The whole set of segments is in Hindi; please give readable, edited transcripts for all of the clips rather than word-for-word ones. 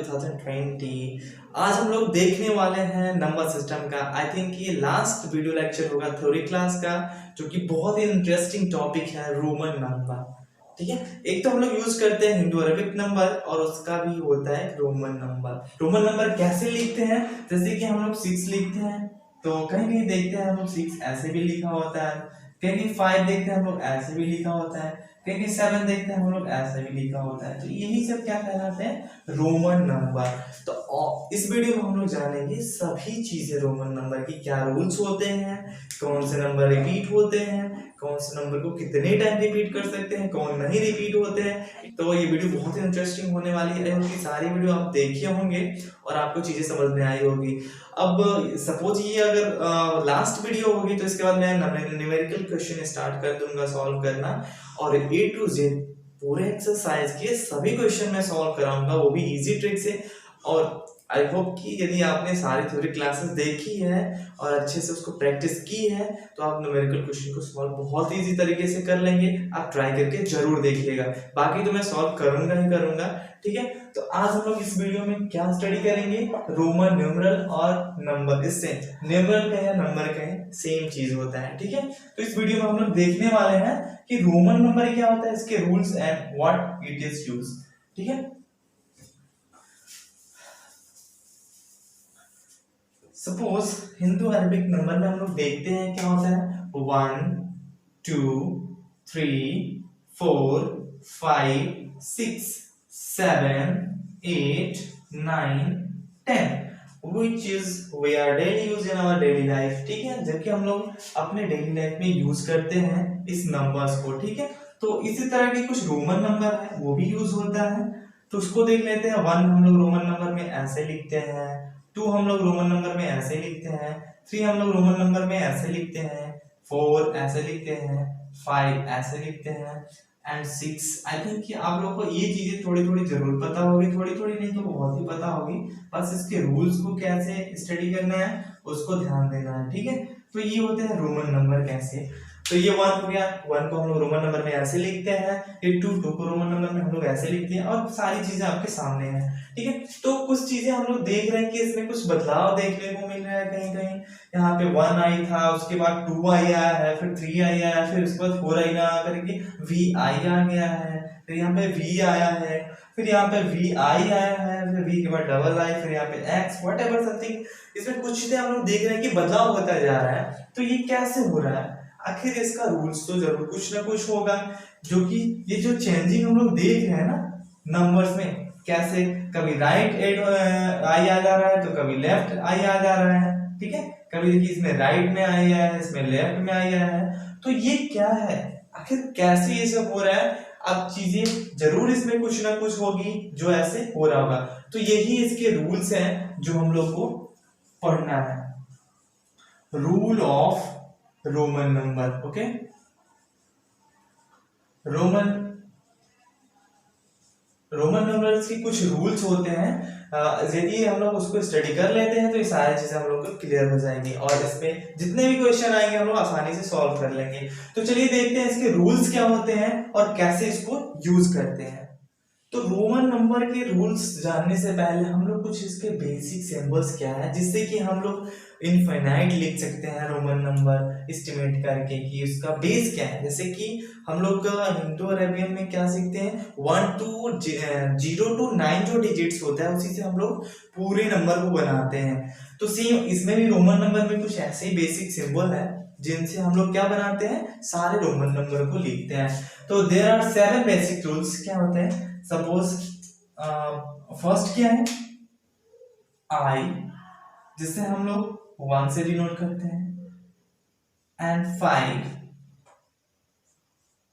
2020। आज हम लोग देखने वाले हैं नंबर सिस्टम का। आई थिंक ये लास्ट वीडियो लेक्चर होगा थ्योरी क्लास का, जो कि बहुत ही इंटरेस्टिंग टॉपिक है रोमन नंबर। ठीक है, एक तो हम लोग यूज करते हैं हिंदू अरबिक नंबर और उसका भी होता है रोमन नंबर। रोमन नंबर कैसे लिखते हैं, जैसे कि हम लोग 6 लिखते हैं तो कहीं कहीं देखते हैं हम लोग 6 ऐसे भी लिखा होता है, कहीं 5 देखते हैं हम लोग ऐसे भी लिखा होता है, कहीं 7 देखते हैं हम लोग ऐसे भी लिखा होता है। तो यही सब क्या कहलाते हैं, रोमन नंबर। तो इस वीडियो में हम लोग जानेंगे सभी चीजें रोमन नंबर की, क्या रूल्स होते हैं, कौन से नंबर रिपीट होते हैं, कौन से नंबर को कितने टाइम रिपीट कर सकते हैं, कौन नहीं रिपीट होते हैं। तो ये वीडियो बहुत ही इंटरेस्टिंग होने वाली है, उनकी सारी वीडियो आप देखे होंगे और आपको चीजें समझ में आई होगी। अब सपोज ये अगर लास्ट वीडियो होगी तो इसके बाद मैं न्यूमेरिकल क्वेश्चन स्टार्ट कर दूंगा सॉल्व करना, और A to Z पूरे एक्सरसाइज के सभी क्वेश्चन मैं सॉल्व कराऊंगा, वो भी इजी ट्रिक से। और आई होप कि यदि आपने सारी थ्योरी क्लासेस देखी है और अच्छे से उसको प्रैक्टिस की है तो आप न्यूमेरिकल क्वेश्चन को सॉल्व बहुत इजी तरीके से कर लेंगे। आप ट्राई करके जरूर देखिएगा, बाकी तो मैं सॉल्व करूंगा ही करूंगा। ठीक है, तो आज हम लोग इस वीडियो में क्या स्टडी करेंगे, रोमन न्यूमरल और नंबर। इससे न्यूमरल कहें नंबर कहें सेम चीज होता है। ठीक है, तो इस वीडियो में हम लोग देखने वाले हैं कि रोमन नंबर क्या होता है, इसके rules and what it is use. ठीक है, सपोज हिंदू अरबिक नंबर में हम लोग देखते हैं क्या होता है, 1 2 3 4 5 6 7 8 9 10 which is we are daily use in our daily life। ठीक है, जबकि हम लोग अपने डेली लाइफ में यूज करते हैं इस नंबर्स को। ठीक है, तो इसी तरह के कुछ रोमन नंबर है वो भी यूज होता है, तो उसको देख लेते हैं। 1 हम लोग रोमन नंबर में ऐसे लिखते हैं, 2 हम लोग रोमन नंबर में ऐसे लिखते हैं, 3 हम लोग रोमन नंबर में ऐसे लिखते हैं, 4 ऐसे लिखते हैं, 5 ऐसे लिखते हैं एंड 6। आई थिंक कि आप लोगों को ये चीजें थोड़ी थोड़ी जरूर पता होगी, थोड़ी थोड़ी नहीं तो बहुत ही पता होगी, बस इसके रूल्स को कैसे स्टडी करना है उसको ध्यान देना है। ठीक है, तो ये होते हैं रोमन नंबर कैसे। तो ये 1 हो गया, 1 को हम लोग रोमन नंबर में ऐसे लिखते हैं, ये 2 को रोमन नंबर में हम लोग ऐसे लिखते हैं, और सारी चीजें आपके सामने हैं। ठीक है, तो कुछ चीजें हम लोग देख रहे हैं कि इसमें कुछ बदलाव देखने को मिल रहा है। कहीं कहीं यहाँ पे 1 आई था, उसके बाद 2 आई आया है, फिर 3 आई आया है, फिर उसके बाद 4 आई ना करके V आई आ गया है, फिर यहाँ पे V आया है, फिर यहाँ पे V आई आया है, फिर V के बाद डबल आई, फिर यहाँ पे X व्हाटएवर समथिंग। इसमें कुछ चीजें हम लोग देख रहे हैं कि बदलाव होता जा रहा है। तो ये कैसे हो रहा है, आखिर इसका रूल्स तो जरूर कुछ ना कुछ होगा, जो कि ये जो चेंजिंग हम लोग देख रहे हैं ना नंबर्स में, कैसे कभी राइट एड आई आ जा रहा है तो कभी लेफ्ट आई आ जा रहा है। ठीक है, कभी देखिए इसमें राइट में आई आया है, इसमें लेफ्ट में आई आया है। तो ये क्या है, आखिर कैसे ये सब हो रहा है। अब चीजें जरूर इसमें कुछ ना कुछ होगी जो ऐसे हो रहा होगा, तो यही इसके रूल्स हैं जो हम लोग को पढ़ना है। Rule of Roman number. Okay, Roman numbers की कुछ रूल्स होते हैं, यदि हम लोग उसको स्टडी कर लेते हैं तो ये सारी चीजें हम लोग को क्लियर हो जाएंगी, और इसमें जितने भी क्वेश्चन आएंगे हम लोग आसानी से सॉल्व कर लेंगे। तो चलिए देखते हैं इसके रूल्स क्या होते हैं और कैसे इसको यूज करते हैं। तो रोमन नंबर के रूल्स जानने से पहले हम लोग कुछ इसके बेसिक सिंबल्स क्या है, जिससे कि हम लोग इनफाइनाइट लिख सकते हैं रोमन नंबर एस्टिमेट करके कि उसका बेस क्या है। जैसे कि हम लोग हिंदू अरेबियन में क्या सीखते हैं, 1 to 0 to 9 जो डिजिट्स होता है उसी से हम लोग पूरे नंबर को बनाते हैं। तो सेम इसमें भी रोमन नंबर में कुछ ऐसे ही बेसिक सिंबल है जिनसे हम लोग क्या बनाते हैं, सारे रोमन नंबर को लिखते हैं। तो देयर आर 7 बेसिक रूल्स। क्या होते हैं, सपोज फर्स्ट क्या है, आई, जिसे हम लोग 1 से डिनोट करते हैं, एंड 5,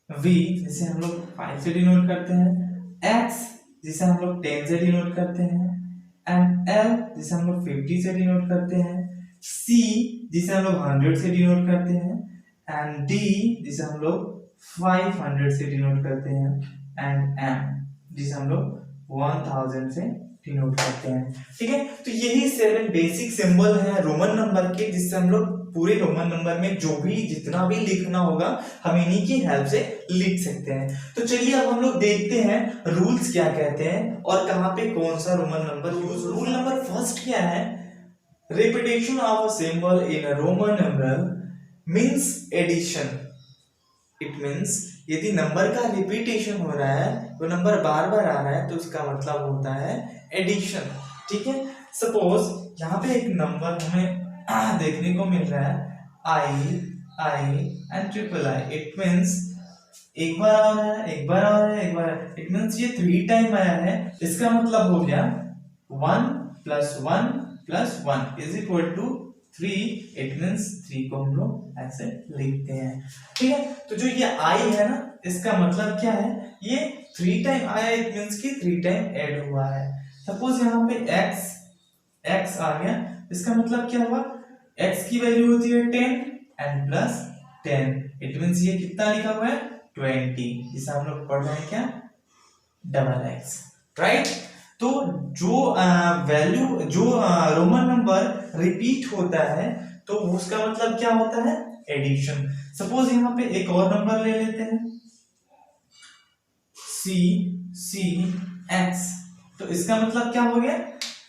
V जिसे हम लोग 5 से डिनोट करते हैं, X जिसे हम लोग 10 से डिनोट करते हैं, एंड L जिसे हम लोग 50 से डिनोट करते हैं, C जिसे हम लोग 100 से डिनोट करते हैं, एंड D जिसे हम लोग 500 से डिनोट करते हैं, एंड M जिसे हम लोग 1000 से डिनोट करते हैं। ठीक है, तो यही 7 बेसिक सिंबल है रोमन नंबर के, जिससे हम लोग पूरे रोमन नंबर में जो भी जितना भी लिखना होगा हम इन्हीं की हेल्प से लिख सकते हैं। तो चलिए अब हम लोग देखते हैं रूल्स क्या कहते हैं और कहाँ पे कौन सा Roman number use. Rule number first क्या है, repetition of a symbol in a Roman number means addition. It means यदि नंबर का रिपीटेशन हो रहा है, वो नंबर बार बार आ रहा है, तो उसका मतलब होता है एडिशन। ठीक है, सपोज यहाँ पे एक नंबर हमें देखने को मिल रहा है I and triple I. It means एक बार आ रहा है, एक बार आ रहा है, एक बार। इट मींस ये 3 टाइम आया है। इसका मतलब हो गया 1 + 1 + 1 = 3। इट मींस 3 को हम लोग ऐसे लिखते हैं। ठीक है, तो जो ये आई है ना, इसका मतलब क्या है, ये 3 टाइम आया, इट मींस कि 3 टाइम ऐड हुआ है। सपोज यहाँ पे x आ गया, इसका मतलब क्या हुआ, x की वैल्यू होती है 10 एंड प्लस 10। इट मींस ये कितना लिखा हुआ है 20। इसे हम लोग पढ़ रहे हैं क्या, डबल x, राइट। तो जो वैल्यू जो रोमन नंबर रिपीट होता है तो उसका मतलब क्या होता है, एडिशन। सपोज यहाँ पे एक और नंबर ले लेते हैं x, तो इसका मतलब क्या हो गया,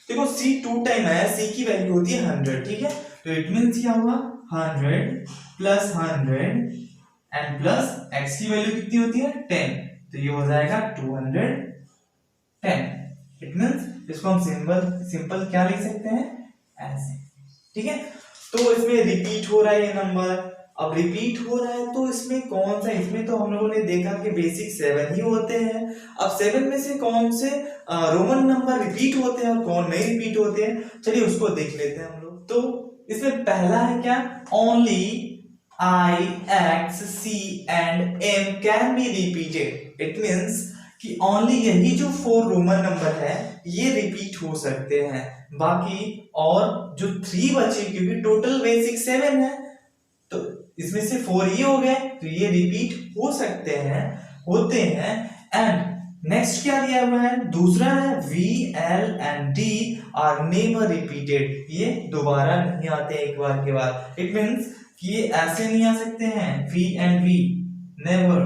देखो c 2 टाइम आया, c की वैल्यू होती है 100। ठीक है, तो इट मींस क्या हुआ 100 + 100 एंड प्लस x की वैल्यू कितनी होती है 10, तो ये हो जाएगा 210। इट मींस इसको हम सिंपल क्या लिख सकते हैं, ऐसे। ठीक है, तो इसमें रिपीट हो रहा है ये नंबर। अब रिपीट हो रहा है तो इसमें कौन सा, इसमें तो हम लोगों ने देखा कि बेसिक 7 ही होते हैं। अब 7 में से कौन से रोमन नंबर रिपीट होते हैं और कौन नहीं रिपीट होते हैं, चलिए उसको देख लेते हैं हम लोग। तो इसमें पहला है क्या, only I, X, C and M can be repeated। It means कि ओनली यही जो 4 रोमन नंबर है ये रिपीट हो सकते हैं, बाकी और जो 3 बचे, क्योंकि टोटल बेसिक 7 है तो इसमें से 4 ही हो गए, तो ये रिपीट हो सकते हैं, होते हैं। एंड नेक्स्ट क्या दिया हुआ है, दूसरा है V, L and D are never repeated. ये दोबारा नहीं आते एक बार के बाद। इट मींस कि ये ऐसे नहीं आ सकते हैं V and V, नेवर,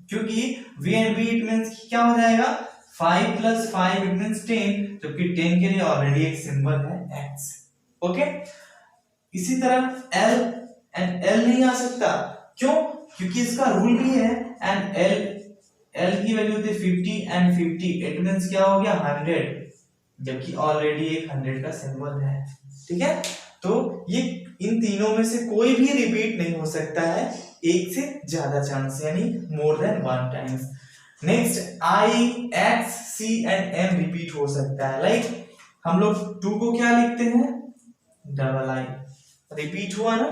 क्योंकि V and V it means क्या हो जाएगा 5 + 5 इट मींस 10, जबकि 10 के लिए ऑलरेडी एक सिंबल है x। ओके, इसी तरह L एंड L नहीं आ सकता, क्यों, क्योंकि इसका रूल भी है एंड L की वैल्यू होती है 50 एंड 50, इट मींस क्या हो गया 100, जबकि ऑलरेडी एक 100 का सिंबल है। ठीक है, तो ये इन तीनों में से कोई भी रिपीट नहीं हो सकता है, एक से ज्यादा चांस, यानी more than 1 times. Next I, X, C and M repeat हो सकता है। लाइक हम लोग 2 को क्या लिखते हैं, डबल I, रिपीट हुआ ना।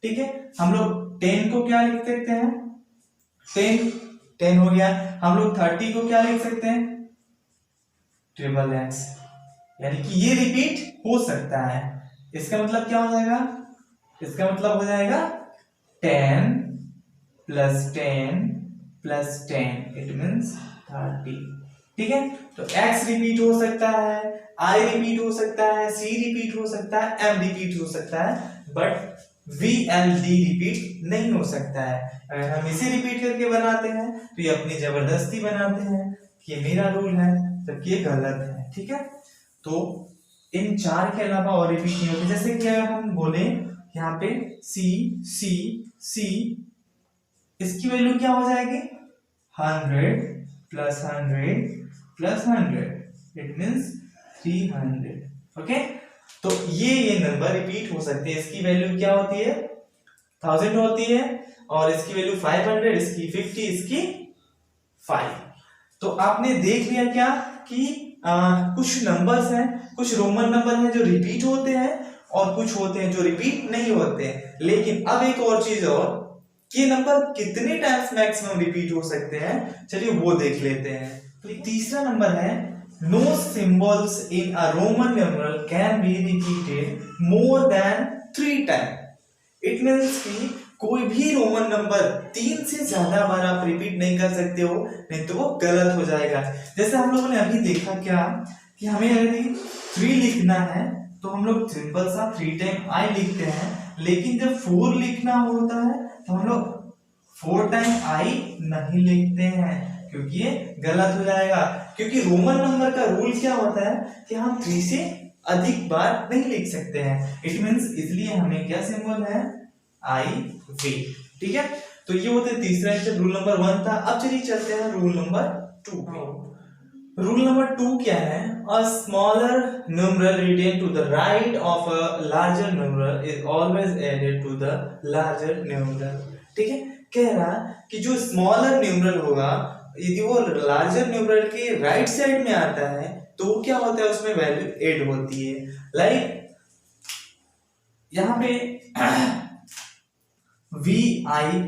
ठीक है, हम लोग 10 को क्या लिख सकते हैं, 10 हो गया। हम लोग 30 को क्या लिख सकते हैं, ट्रिपल x, यानी कि ये रिपीट हो सकता है। इसका मतलब क्या हो जाएगा, इसका मतलब हो जाएगा 10 + 10 + 10 इट मींस 30। ठीक है, तो x रिपीट हो सकता है, I रिपीट हो सकता है, C रिपीट हो सकता है, M रिपीट हो सकता है, but V and D repeat नहीं हो सकता है। अगर हम इसे रिपीट करके बनाते हैं तो ये अपनी जबरदस्ती बनाते हैं कि ये मेरा रूल है, जबकि ये गलत है। ठीक है, तो इन 4 के अलावा और रिपीट नहीं होते। जैसे कि अगर हम बोले यहाँ पे C, इसकी वैल्यू क्या हो जाएगी 100 + 100 + 100 इट मींस 300। ओके, तो ये नंबर रिपीट हो सकते हैं। इसकी वैल्यू क्या होती है 1000 होती है, और इसकी वैल्यू 500, इसकी 50, इसकी 5। तो आपने देख लिया क्या कि कुछ नंबर्स हैं, कुछ रोमन नंबर हैं जो रिपीट होते हैं और कुछ होते हैं जो रिपीट नहीं होते हैं। लेकिन अब एक और चीज और, कि नंबर कितने टाइम्स मैक्सिमम रिपीट हो सकते हैं, चलिए वो देख लेते हैं। तो तीसरा नंबर है, no symbols in a Roman numeral can be repeated more than 3 times। It means कि कोई भी रोमन नंबर 3 से ज्यादा बार आप रिपीट नहीं कर सकते हो, नहीं तो वो गलत हो जाएगा। जैसे हम लोगों ने अभी देखा क्या कि हमें यदि 3 लिखना है तो हम लोग सिंपल सा 3 टाइम आई लिखते हैं, लेकिन जब 4 लिखना होता है तो हम लोग 4 टाइम आई नहीं लिखते हैं, क्योंकि ये गलत हो जाएगा। क्योंकि रोमन नंबर का रूल क्या होता है कि हम 3 से अधिक बार नहीं लिख सकते हैं। इट मींस इसलिए हमें क्या सिंबल है, आई वी। ठीक है, तो ये होता है तीसरा स्टेप, रूल नंबर 1 था। अब चलिए चलते हैं रूल नंबर 2 पे। रूल नंबर 2 क्या है, a smaller numeral written to the right of a larger numeral is always added to the larger numeral. ठीक है, कह रहा कि जो स्मॉलर न्यूमरल होगा यदि वो लार्जर न्यूमरल के राइट साइड में आता है तो वो क्या होता है, उसमें वैल्यू ऐड होती है। लाइक यहां पे वी आई,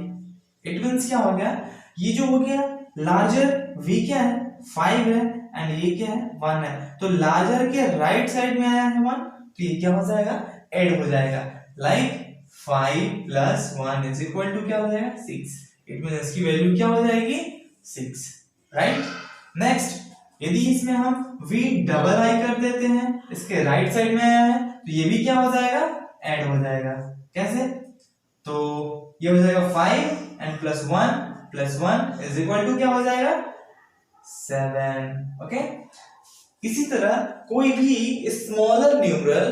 इट मींस क्या हो गया, ये जो हो गया लार्जर वी क्या है 5 है एंड ये क्या है 1 है, तो लार्जर के राइट साइड में आया है 1, तो ये क्या हो जाएगा, ऐड हो जाएगा। Like 5 plus 1 is equal to क्या हो जाएगा 6। इट मींस इसकी वैल्यू क्या हो जाएगी 6, राइट। नेक्स्ट, यदि इसमें हम v डबल आई कर देते हैं, इसके राइट साइड में आया है, तो ये भी क्या हो जाएगा, ऐड हो जाएगा। कैसे, तो ये हो जाएगा 5 and plus 1 is equal to क्या हो जाएगा 7। ओके, इसी तरह कोई भी स्मॉलर न्यूमरल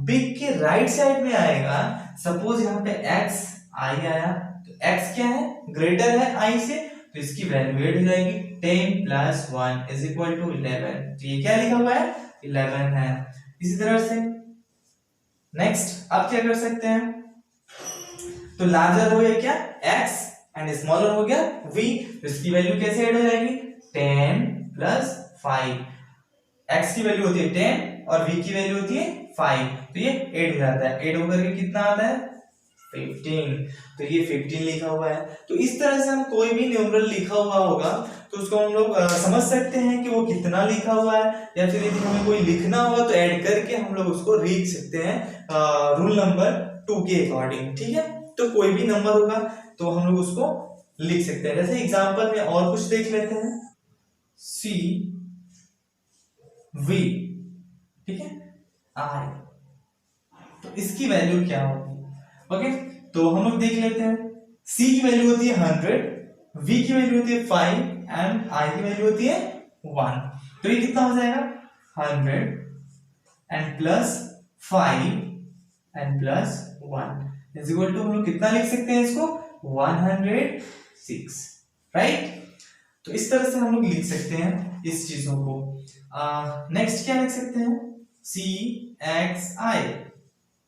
बिग के राइट साइड में आएगा। सपोज यहाँ पे x i आया, तो x क्या है, ग्रेटर है i से, तो इसकी वैल्यू ऐड हो जाएगी 10 प्लस 1 इज इक्वल टू 11। तो ये क्या लिखा हुआ है 11 है। इसी तरह से नेक्स्ट आप क्या कर सकते हैं, तो लार्जर हो गया क्या x एंड स्मॉलर हो गया v, तो इसकी वैल्यू कैसे ऐड हो जाएगी 10 प्लस 5। x की वैल्यू होती है 10 और v की वैल्यू होती है 5, तो ये ऐड हो जाता है। ऐड होकर के कितना आता है 15, तो ये 15 लिखा हुआ है। तो इस तरह से हम कोई भी न्यूमरल लिखा हुआ होगा तो उसको हम लोग समझ सकते हैं कि वो कितना लिखा हुआ है, या फिर यदि हमें कोई लिखना होगा तो ऐड करके हम लोग उसको लिख सकते हैं रूल नंबर 2 के अकॉर्डिंग। ठीक है, तो कोई भी नंबर होगा तो हम लोग उसको लिख सकते हैं। जैसे एग्जांपल में और कुछ देख लेते हैं, सी वी, ठीक है, आई, तो इसकी वैल्यू क्या होगी। ओके, तो हम लोग देख लेते हैं। C की वैल्यू होती है 100, V की वैल्यू होती है 5 एंड I की वैल्यू होती है 1। तो ये कितना हो जाएगा 100 and plus 5 and plus 1 is equal to, हम लोग कितना लिख सकते हैं इसको 106, राइट। तो इस तरह से हम लोग लिख सकते हैं इस चीजों को। नेक्स्ट क्या लिख सकते हैं, CXI,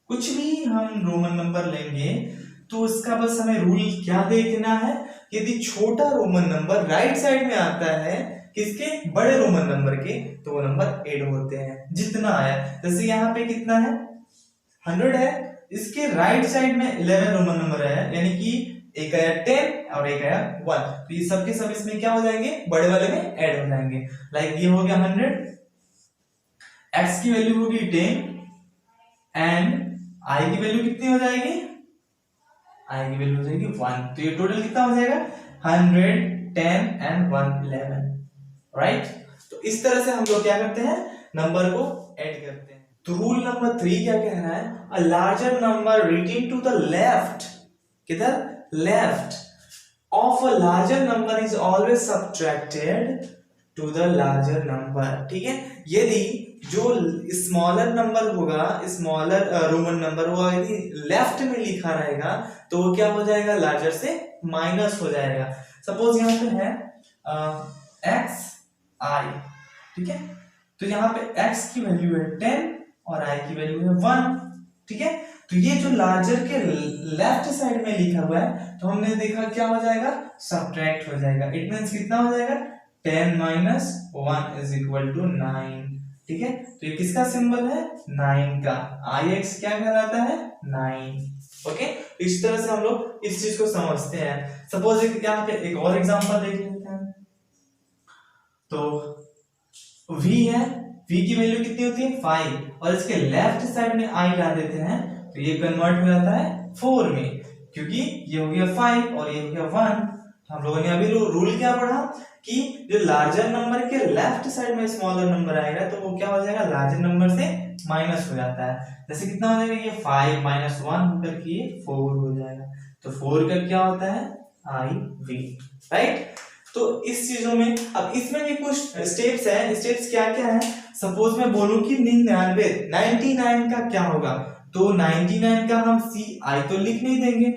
कुछ भी हम रोमन नंबर लेंगे तो उसका बस हमें रूल क्या देखना है, यदि छोटा रोमन नंबर राइट साइड में आता है किसके, बड़े रोमन नंबर के, तो वो नंबर ऐड होते हैं जितना आया। जैसे यहाँ पे कितना है 100 है, इसके राइट साइड में 11 रोमन नंबर आया, यानी कि एक आया 10 और एक आया 1, तो ये सबके सब इसमें क्या हो जाएंगे, बड़े वाले में ऐड हो जाएंगे। लाइक ये हो गया 100, x की वैल्यू होगी 10 एंड i की वैल्यू कितनी हो जाएगी, i की वैल्यू हो जाएगी 1, तो ये टोटल कितना हो जाएगा 100, 10 एंड 1 11, राइट। तो इस तरह से हम लोग क्या करते हैं, नंबर को ऐड करते हैं। तो रूल नंबर 3 क्या कह रहा है, a larger number written to the left, किधर, left of a larger number is always subtracted to the larger number. ठीक है, यदि जो स्मॉलर नंबर होगा, स्मॉलर रोमन नंबर होगा, यदि लेफ्ट में लिखा रहेगा तो वो क्या हो जाएगा, लार्जर से माइनस हो जाएगा। सपोज यहाँ पे है एक्स आई, ठीक है, तो यहाँ पे x की वैल्यू है 10 और i की वैल्यू है 1, ठीक है। तो ये जो लार्जर के लेफ्ट साइड में लिखा हुआ है तो हमने देखा क्या हो जाएगा, सब्ट्रैक्ट हो जाएगा। इट मींस कितना हो जाएगा 10 माइनस 1 इज इक्वल टू 9, ठीक है। तो ये किसका सिंबल है, 9 का, ix क्या कहलाता है 9। ओके, इस तरह से हम लोग इस चीज को समझते हैं। सपोज यहाँ पे एक और एग्जांपल देख लेते हैं। तो v है, v की वैल्यू कितनी होती है 5 और इसके लेफ्ट साइड में i डाल देते हैं तो ये कन्वर्ट हो जाता है 4 में, क्योंकि ये हो गया 5 और ये हो गया 1। तो हम लोगों ने अभी रूल क्या पढ़ा कि जो लार्जर नंबर के लेफ्ट साइड में स्मॉलर नंबर आएगा तो वो क्या हो जाएगा, लार्जर नंबर से माइनस हो जाता है। जैसे कितना हो जाएगा, ये 5 माइनस 1 होकर के ये 4 हो जाएगा। तो 4 का क्या होता है, IV, राइट। तो इस चीजों में, अब इसमें भी कुछ स्टेप्स हैं। स्टेप्स क्या क्या है, सपोज मैं बोलूं कि 99 99 का क्या होगा, तो 99 का हम CI तो लिख नहीं देंगे,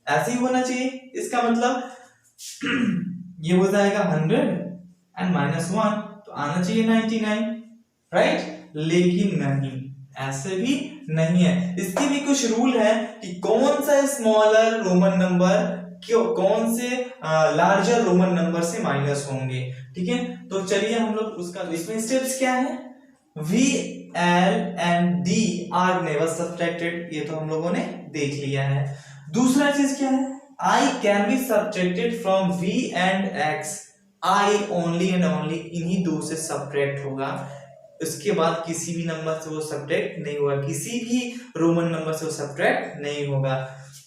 ऐसे ही होना चाहिए। इसका मतलब ये हो जाएगा 100 एंड माइनस 1, तो आना चाहिए 99, राइट। लेकिन नहीं, ऐसे भी नहीं है। इसके भी कुछ रूल है कि कौन सा स्मॉलर रोमन नंबर क्यों, कौन से लार्जर रोमन नंबर से माइनस होंगे, ठीक है। तो चलिए हम लोग उसका, इसमें स्टेप्स क्या है, V, L and D are never subtracted, ये तो हम लोगों ने देख लिया है। दूसरा चीज क्या है, I can be subtracted from V and X, I only and only इन्हीं दो से सब्ट्रैक्ट होगा, उसके बाद किसी भी नंबर से वो सब्ट्रैक्ट नहीं होगा, किसी भी रोमन नंबर से वो सब्ट्रैक्ट नहीं होगा।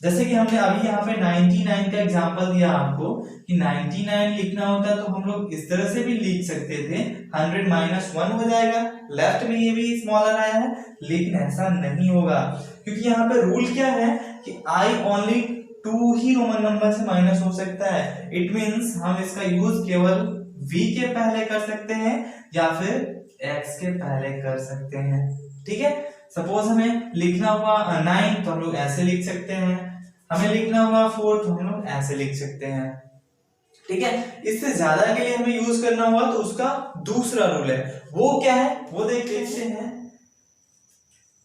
जैसे कि हमने अभी यहाँ पे 99 का एग्जांपल दिया आपको कि 99 लिखना होता तो हम लोग इस तरह से भी लिख सकते थे, 100 माइनस 1 हो जाएगा, लेफ्ट में ये भी स्मॉलर आया है, लेकिन ऐसा नहीं होगा क्योंकि यहाँ पे रूल क्या है कि I only 2 he Roman number से माइनस हो सकता है। इट मींस हम इसका यूज केवल V के पहले कर सकते हैं या फिर X के पहले कर सकते हैं, ठीक है। सपोज हमें लिखना हुआ 9 तो हम लोग ऐसे लिख सकते हैं, हमें लिखना हुआ 4 तो हम लोग ऐसे लिख सकते हैं, ठीक है। इससे ज्यादा के लिए हमें यूज करना हुआ तो उसका दूसरा रूल है, वो क्या है वो देख लेते हैं।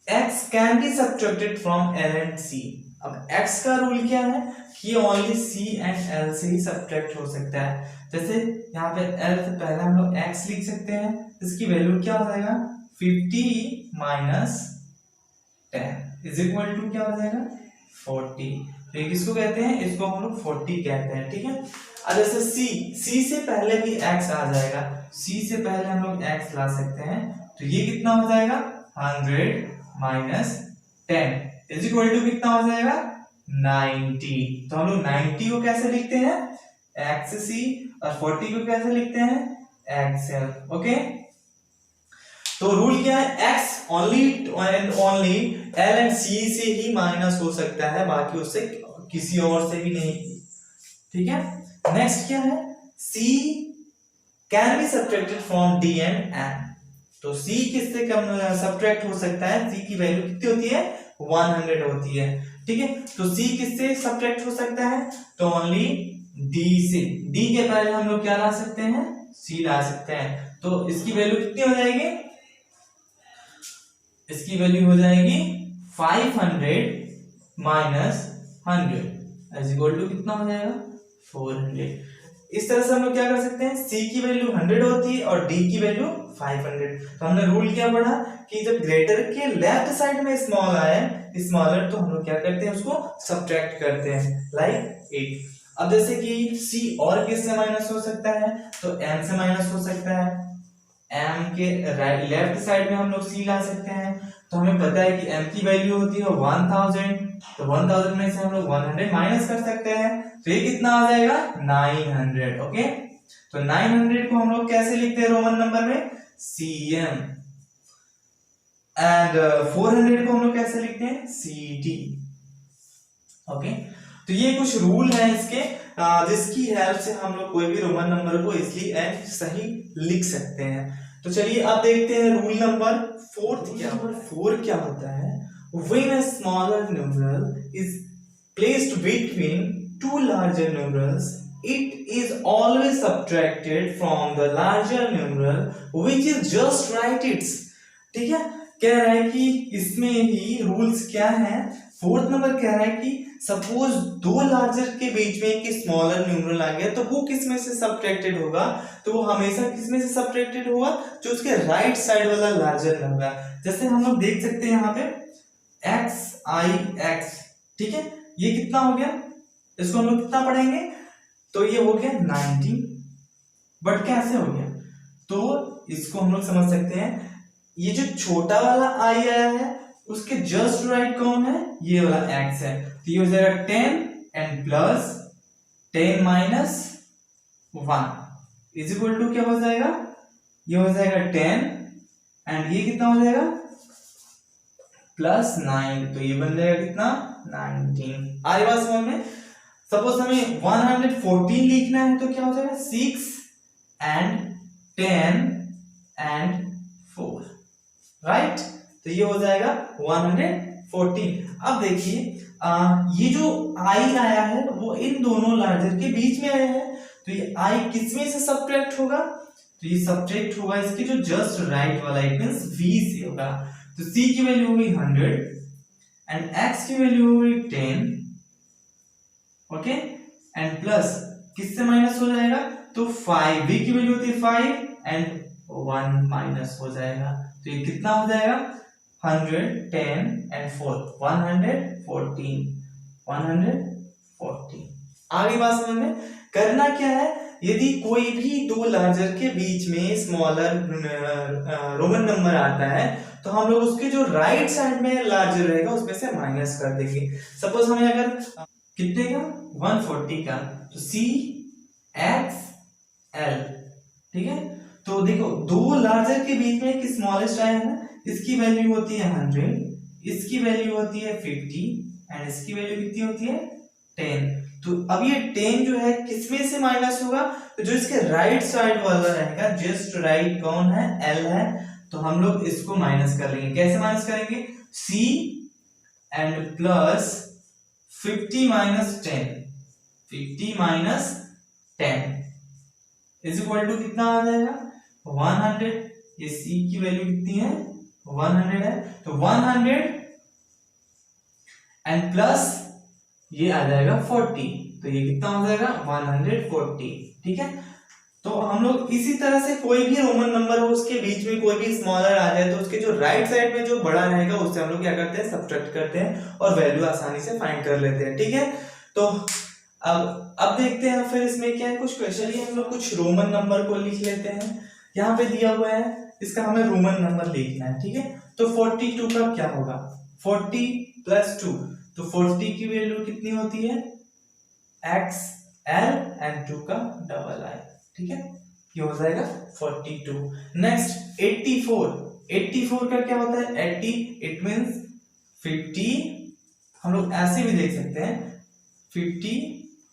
X can be subtracted from L and C। अब X का रूल क्या है कि ओनली C and L से ही सब्ट्रैक्ट हो सकता है। जैसे यहाँ पे L से पहले हम लोग X लिख सकते हैं, इसकी वैल्यू क्या हो जाएगा, 50 माइनस 10 इज इक्वल टू क्या हो जाएगा, 40। तो ये किसको कहते हैं, इसको हम लोग 40 कहते हैं, ठीक है। अब जैसे C से पहले भी X आ जाएगा, C से पहले हम लोग X ला सकते हैं, तो ये कितना हो जाएगा, 100 माइनस 10 इज इक्वल टू कितना हो जाएगा, 90। तो हम लोग 90 को कैसे लिखते हैं, XC, और 40 को कैसे लिखते हैं, XL, ओके। तो रूल क्या है, X only and only L and C से ही माइनस हो सकता है, बाकी उससे किसी और से भी नहीं, ठीक है। नेक्स्ट क्या है, C can be subtracted from D and M। तो C किससे कम सब्ट्रैक्ट हो सकता है, C की वैल्यू कितनी होती है, 100 होती है, ठीक है। तो C किससे सब्ट्रैक्ट हो सकता है, तो ओनली D से, D के पहले हम लोग क्या ला सकते हैं, C ला सकते हैं। तो इसकी वैल्यू कितनी हो जाएगी, इसकी वैल्यू हो जाएगी 500 माइनस 100 इज इक्वल टू कितना हो जाएगा, 400। इस तरह से हम लोग क्या कर सकते हैं, C की वैल्यू 100 होती है और D की वैल्यू 500। तो हमने रूल क्या पढ़ा कि जब ग्रेटर के लेफ्ट साइड में स्मॉल आए, स्मॉलर, तो हम लोग क्या करते हैं, उसको सब्ट्रैक्ट करते हैं, लाइक 8। अब जैसे कि C और किससे माइनस हो सकता है, तो M से माइनस हो सकता है, M के राइट लेफ्ट साइड में हम लोग C ला सकते हैं। तो हमें पता है कि M की वैल्यू होती है 1000, तो 1000 में से हम लोग 100 माइनस कर सकते हैं, तो ये कितना आ जाएगा, 900, ओके। तो 900 को हम लोग कैसे लिखते हैं रोमन नंबर में, CM, एंड 400 को हम लोग कैसे लिखते हैं, CD, ओके। तो ये कुछ रूल है इसके, जिसकी हेल्प से हम लोग कोई भी रोमन नंबर को इजीली एंड सही लिख सकते हैं। तो चलिए अब देखते हैं रूल नंबर 4 क्या होता है। When a smaller numeral is placed between two larger numerals, it is always subtracted from the larger numeral which is just right its, ठीक है। कह रहा है कि इसमें ही रूल्स क्या है, 4th नंबर कह रहा है कि सपोज दो लार्जर के बीच में एक स्मॉलर न्यूमरल आ गया, तो वो किस में से सब्ट्रैक्टेड होगा, तो वो हमेशा किस में से सब्ट्रैक्टेड होगा, जो उसके राइट साइड वाला लार्जर होगा। जैसे हम लोग देख सकते हैं यहाँ पे XIX, ठीक है, ये कितना हो गया, इसको हम लोग कितना पढ़ेंगे, तो ये हो गया 90, बट कैसे हो गया, तो इसको हम लोग समझ सकते हैं, ये जो छोटा वाला I आया है उसके जस्ट राइट कौन है, ये वाला X है, तो ये हो जाएगा 10 and plus 10 minus 1 is equal to क्या हो जाएगा, ये हो जाएगा 10 एंड ये कितना हो जाएगा प्लस 9, तो ये बन जाएगा कितना 19। आ रही बात समझ में। सपोज हमें 114 लिखना है तो क्या हो जाएगा 6 and 10 and 4, राइट। तो ये हो जाएगा 114। अब देखिए ये जो i आया है वो इन दोनों लार्जर के बीच में आया है, तो ये i किस में से सब्ट्रैक्ट होगा, तो ये सब्ट्रैक्ट होगा इसके जो जस्ट राइट वाला, इट मींस v से होगा। तो c की वैल्यू होगी 100 एंड x की वैल्यू होगी 10, ओके, एंड प्लस किससे माइनस हो जाएगा, तो 5, v की वैल्यू होती है 5 एंड 1 माइनस हो जाएगा, तो ये कितना हो जाएगा 110 एंड 4 114। आगे बात समझ में। करना क्या है, यदि कोई भी दो लार्जर के बीच में स्मॉलर रोमन नंबर आता है तो हम लोग उसके जो राइट साइड में लार्जर रहेगा उसमें से माइनस कर देंगे। सपोज हमें अगर कितने का 140 का, तो C X L, ठीक है। तो देखो दो लार्जर के बीच में एक स्मॉलेस्ट आया है ना, इसकी वैल्यू होती है 100, इसकी वैल्यू होती है 50 एंड इसकी वैल्यू कितनी होती है 10। तो अब ये 10 जो है किसमें से माइनस होगा, तो जो इसके राइट साइड वाला रहेगा, जस्ट राइट कौन है, L है, तो हम लोग इसको माइनस कर लेंगे। कैसे माइनस करेंगे, C and plus 50 minus 10 is equal to कितना आ जाएगा 100। ये C की वैल्यू कितनी है 100 है, तो 100 एंड प्लस ये आ जाएगा 40, तो ये कितना हो जाएगा 140, ठीक है। तो हम लोग इसी तरह से कोई भी रोमन नंबर हो उसके बीच में कोई भी स्मॉलर आ जाए तो उसके जो राइट साइड में जो बड़ा रहेगा उससे हम लोग क्या करते हैं, सब्ट्रैक्ट करते हैं और वैल्यू आसानी से फाइंड कर लेते हैं, ठीक है। तो अब देखते हैं फिर इसमें क्या है, कुछ क्वेश्चन ही हम लोग कुछ रोमन नंबर को लिख लेते हैं। यहाँ पे दिया हुआ है, इसका हमें रोमन नंबर लिखना है, ठीक है। तो 42 का क्या होगा, 40 प्लस 2, तो 40 की वैल्यू कितनी होती है x l एंड 2 का डबल i, ठीक है। ये हो जाएगा 42। नेक्स्ट 84 का क्या होता है 80, इट मींस 50, हम लोग ऐसे भी देख सकते हैं 50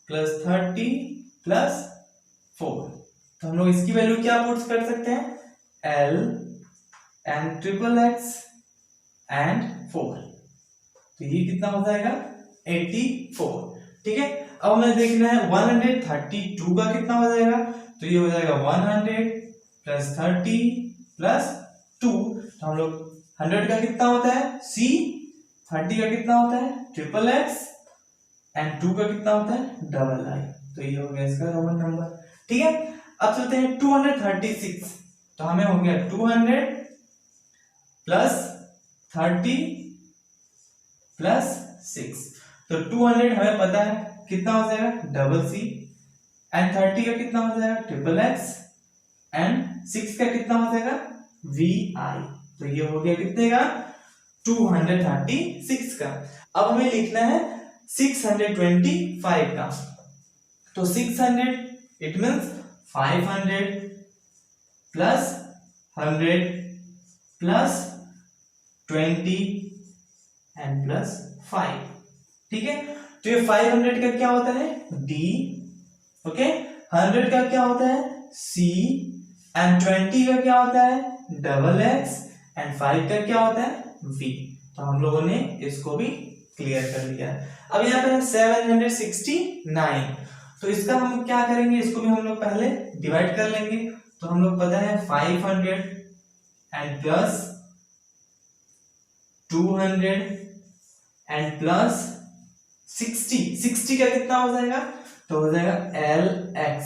प्लस 30 प्लस 4, तो हम लोग इसकी वैल्यू क्या पुट कर सकते हैं l and triple x and 4, तो ये कितना हो जाएगा 84, ठीक है। अब हमें देखना है 132 का कितना हो जाएगा, तो ये हो जाएगा 100 प्लस 30 प्लस 2, तो हम लोग 100 का कितना होता है C, 30 का कितना होता है ट्रिपल x एंड 2 का कितना होता है डबल i, तो ये हो गया इसका रोमन नंबर, ठीक है। अब चलते हैं 236, तो हमें हो गया 200 प्लस 30 प्लस 6, तो 200 हमें पता है कितना हो जाएगा डबल C एंड 30 का कितना हो जाएगा ट्रिपल x एंड 6 का कितना हो जाएगा VI, तो ये हो गया कितने का 236 का। अब हमें लिखना है 625 का, तो 600 it means 500 plus 100 plus 20 and plus 5, ठीक है। तो ये 500 का क्या होता है D, ओके, 100 का क्या होता है C एंड 20 का क्या होता है डबल x एंड 5 का क्या होता है V, तो हम लोगों ने इसको भी क्लियर कर लिया। अब यहाँ पे 769, तो इसका हम क्या करेंगे, इसको भी हम लोग पहले डिवाइड कर लेंगे, तो हम लोग पता है 500 एंड प्लस 200 एंड प्लस 60 का कितना हो जाएगा, तो हो जाएगा LX,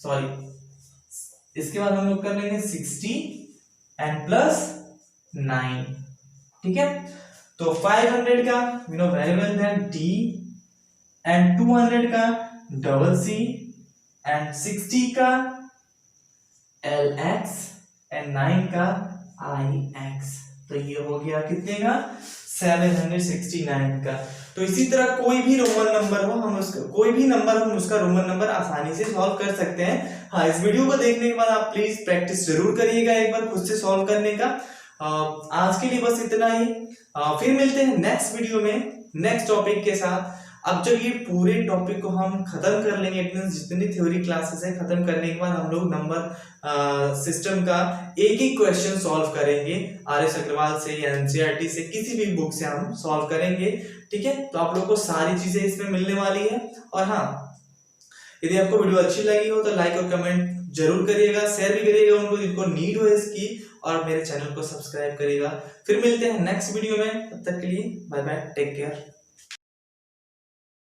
सॉरी इसके बाद हम लोग कर लेंगे 60 एंड प्लस 9, ठीक है। तो 500 का you know very well that D and 200 का डबल C एंड 60 का LX एंड 9 का IX, तो ये हो गया कितने का 769 का। तो इसी तरह कोई भी रोमन नंबर हो हम उसका कोई भी नंबर हम उसका रोमन नंबर आसानी से सॉल्व कर सकते हैं। हाँ, इस वीडियो को देखने के बाद आप प्लीज प्रैक्टिस जरूर करिएगा एक बार खुद से सॉल्व करने का। आज के लिए बस इतना ही। फिर मिलते हैं नेक्स्ट वीडियो में नेक्स्ट टॉपिक के साथ। अब जब ये पूरे टॉपिक को हम खत्म कर लेंगे, इट मींस जितनी थ्योरी क्लासेस है खत्म करने के बाद हम लोग नंबर सिस्टम का एक एक क्वेश्चन सॉल्व करेंगे। आर.एस. अग्रवाल से या एनसीईआरटी से किसी भी बुक से हम सॉल्व करेंगे। ठीक है, तो आप लोगों को सारी चीजें इसमें मिलने वाली है। और हाँ, यदि आपको वीडियो अच्छी लगी हो तो लाइक और कमेंट जरूर करिएगा, शेयर भी करिएगा उनको जिनको नीड हो इसकी, और मेरे चैनल को सब्सक्राइब करिएगा। फिर मिलते हैं नेक्स्ट वीडियो में, तब तक के लिए बाय बाय, टेक केयर।